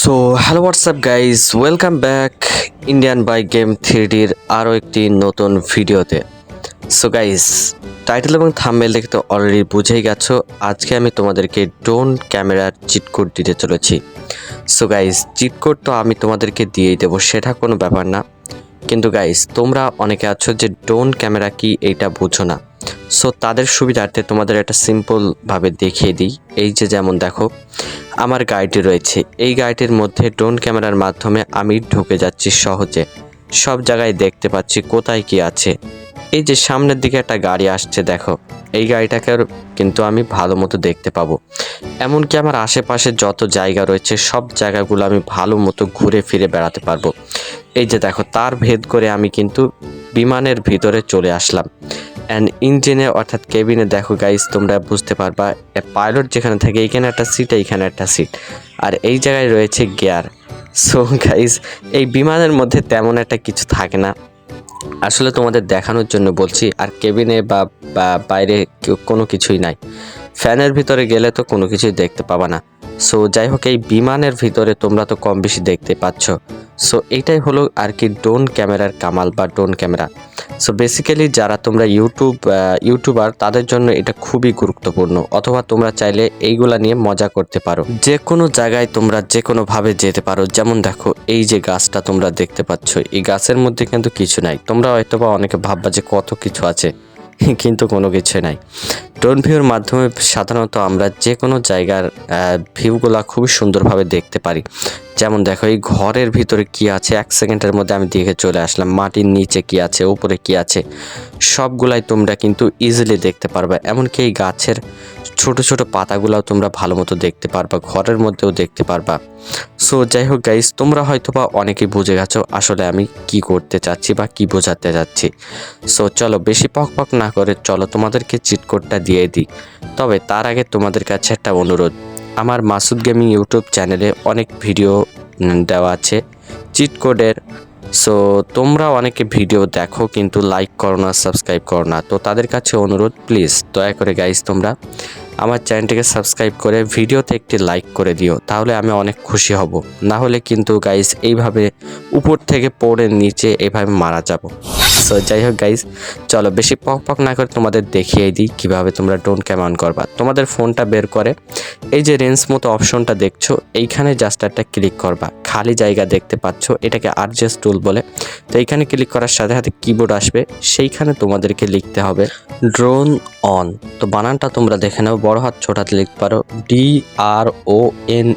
So hello WhatsApp guys, welcome back Indian bike game 3Dর আরও একটি নতুন ভিডিওতে। সো গাইজ, টাইটেল এবং থাম্বনেল দেখে তো অলরেডি বুঝেই গেছো, আজকে আমি তোমাদেরকে ড্রোন ক্যামেরার চিট কোড দিতে চলেছি। সো গাইজ, চিট কোড তো আমি তোমাদেরকে দিয়েই দেবো, সেটা কোনো ব্যাপার না। কিন্তু গাইজ, তোমরা অনেকে আছো যে ড্রোন ক্যামেরা কি এইটা বুঝো না। সো তাদের সুবিধার্থে তোমাদের একটা সিম্পলভাবে দেখিয়ে দিই। এই যে যেমন দেখো, আমার গাড়িটি রয়েছে, এই গাড়িটির মধ্যে ড্রোন ক্যামেরার মাধ্যমে আমি ঢুকে যাচ্ছি সহজে, সব জায়গায় দেখতে পাচ্ছি কোথায় কি আছে। এই যে সামনের দিকে একটা গাড়ি আসছে, দেখো এই গাড়িটাকে কিন্তু আমি ভালো মতো দেখতে পাবো। এমনকি আমার আশেপাশে যত জায়গা রয়েছে সব জায়গাগুলো আমি ভালো মতো ঘুরে ফিরে বেড়াতে পারবো। এই যে দেখো, তার ভেদ করে আমি কিন্তু বিমানের ভিতরে চলে আসলাম। অ্যান্ড ইঞ্জিনে অর্থাৎ কেবিনে দেখো গাইস, তোমরা বুঝতে পারবা পাইলট যেখানে থাকে এইখানে একটা সিট, এইখানে একটা সিট, আর এই জায়গায় রয়েছে গিয়ার। সো গাইস, এই বিমানের মধ্যে তেমন একটা কিছু থাকে না, আসলে তোমাদের দেখানোর জন্য বলছি। আর কেবিনে বা বাইরে কোনো কিছুই নাই, ফ্যানের ভিতরে গেলে তো কোনো কিছুই দেখতে পাবা না। সো যাই হোক, এই বিমানের ভিতরে তোমরা তো কম বেশি দেখতে পাচ্ছ। সো এইটাই হলো আর কি ড্রোন ক্যামেরার কামাল বা ড্রোন ক্যামেরা। সো বেসিক্যালি যারা তোমরা ইউটিউবার তাদের জন্য এটা খুবই গুরুত্বপূর্ণ, অথবা তোমরা চাইলে এইগুলা নিয়ে মজা করতে পারো, যে কোনো জায়গায় তোমরা যে কোনোভাবে যেতে পারো। যেমন দেখো, এই যে গাছটা তোমরা দেখতে পাচ্ছ, এই গাছের মধ্যে কিন্তু কিছু নাই। তোমরা হয়তোবা অনেকে ভাববা যে কত কিছু আছে, কিন্তু কোনো কিছু নাই। ড্রোন ভিউর মাধ্যমে সাধারণত আমরা যে কোনো জায়গার ভিউগুলা খুবই সুন্দরভাবে দেখতে পারি। যেমন দেখো, এই ঘরের ভিতরে কি আছে, 1 সেকেন্ডের মধ্যে আমি দেখে চলে আসলাম। মাটির নিচে কি আছে, উপরে কি আছে, সবগুলাই তোমরা কিন্তু ইজিলি দেখতে পারবে। এমনকি এই গাছের ছোট ছোট পাতাগুলাও তোমরা ভালো মতো দেখতে পারবা, ঘরের মধ্যেও দেখতে পারবা। সো যাই হোক গাইস, তোমরা হয়তোবা অনেকেই বুঝে গেছো আসলে আমি কি করতে চাচ্ছি বা কি বোঝাতে যাচ্ছি। সো চলো বেশি পক না করে চলো তোমাদেরকে চিট কোডটা দিয়ে দিই। তবে তার আগে তোমাদের কাছে একটা অনুরোধ, আমার মাসুদ গেমিং ইউটিউব চ্যানেলে অনেক ভিডিও দেওয়া আছে চিট কোডের। সো তোমরা অনেকে ভিডিও দেখো কিন্তু লাইক করো না, সাবস্ক্রাইব করো না। তো তাদের কাছে অনুরোধ, প্লিজ দয়া করে গাইস তোমরা আমার চ্যানেলটিকে সাবস্ক্রাইব করে ভিডিওতে একটি লাইক করে দিও, তাহলে আমি অনেক খুশি হব। না হলে কিন্তু গাইস এইভাবে উপর থেকে পড়ে নিচে এইভাবে মারা যাব। সো যাই হোক গাইস, চলো বেশি পক না করে তোমাদের দেখিয়ে দিই কিভাবে তোমরা ড্রোন ক্যামেরা অন করবা। তোমাদের ফোনটা বের করে এই যে রেঞ্জ মতো অপশনটা দেখছো, এইখানে জাস্ট একটা ক্লিক করবা। খালি জায়গা দেখতে পাচ্ছ, এটাকে আরজেস টুল বলে। তো এইখানে ক্লিক করার সাথে সাথে কিবোর্ড আসবে, সেইখানে তোমাদেরকে লিখতে হবে ড্রোন অন। তো বানানটা তোমরা দেখে নাও, বড় হাত ছোট হাতে লিখতে পারো, DRONE,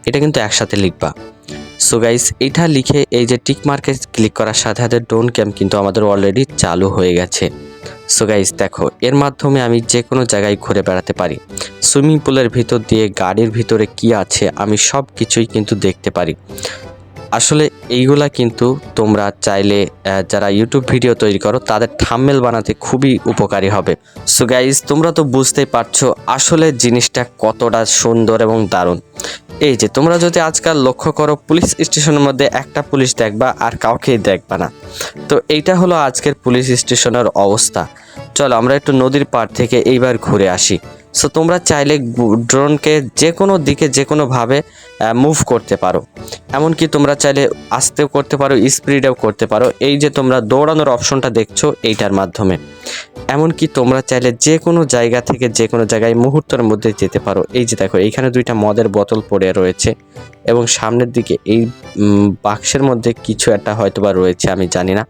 এটা কিন্তু একসাথে লিখবা। সো গাইস, এটা লিখে এই যে টিক মার্কে ক্লিক করার সাথে সাথে ড্রোন ক্যাম কিন্তু আমাদের অলরেডি চালু হয়ে গেছে। সো গাইস দেখো, এর মাধ্যমে আমি যে কোনো জায়গায় ঘুরে বেড়াতে পারি। সুইমিং পুলের ভিতর দিয়ে গাড়ির ভিতরে কি আছে আমি সব কিছুই কিন্তু দেখতে পারি। আসলে এইগুলা কিন্তু তোমরা চাইলে যারা ইউটিউব ভিডিও তৈরি করো তাদের থাম্বনেল বানাতে খুবই উপকারী হবে। সো গাইস, তোমরা তো বুঝতেই পারছো আসলে জিনিসটা কতটা সুন্দর এবং দারুণ। এই যে তোমরা যদি আজকাল লক্ষ্য করো, পুলিশ স্টেশনের মধ্যে একটা পুলিশ দেখবা আর কাউকেই দেখবা না। তো এইটা হলো আজকের পুলিশ স্টেশনের অবস্থা। চলো আমরা একটু নদীর পাড় থেকে এইবার ঘুরে আসি। সো তোমরা চাইলে ড্রোনকে যে কোনো দিকে যে কোনোভাবে মুভ করতে পারো। এমনকি তোমরা চাইলে আস্তেও করতে পারো, স্পিডেও করতে পারো। এই যে তোমরা দৌড়ানোর অপশনটা দেখছো এইটার মাধ্যমে। এমনকি তোমরা চাইলে যে কোনো জায়গা থেকে যে কোনো জায়গায় মুহূর্তের মধ্যে যেতে পারো। এই যে দেখো, এইখানে 2টা মদের বোতল পড়ে রয়েছে এবং সামনের দিকে এই বাক্সের মধ্যে কিছু একটা হয়তোবা রয়েছে, আমি জানি না।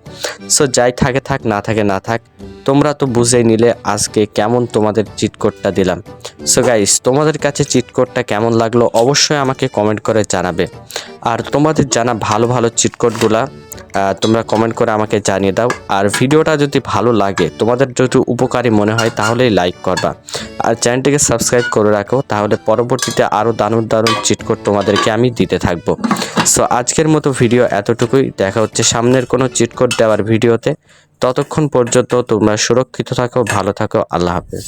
সো যাই থাকে থাক, না থাকে না থাক, তোমরা তো বুঝেই নিলে আজকে কেমন তোমাদের চিট কোডটা দিলাম। সো গাইস, তোমাদের কাছে চিট কোডটা কেমন লাগলো অবশ্যই আমাকে কমেন্ট করে জানাবে। আর তোমাদের জানা ভালো ভালো চিট কোডগুলা তোমরা কমেন্ট করে আমাকে জানিয়ে দাও। আর ভিডিওটা যদি ভালো লাগে, তোমাদের যদি উপকারী মনে হয়, তাহলেই লাইক করবা। আর চ্যানেলটিকে সাবস্ক্রাইব করে রাখো, তাহলে পরবর্তীতে আরও দারুণ দারুণ চিট কোড তোমাদেরকে আমি দিতে থাকবো। সো আজকের মতো ভিডিও এতটুকুই, দেখা হচ্ছে সামনের কোনো চিট কোড দেওয়ার ভিডিওতে। ততক্ষণ পর্যন্ত তোমরা সুরক্ষিত থাকো, ভালো থাকো, আল্লাহ হাফেজ।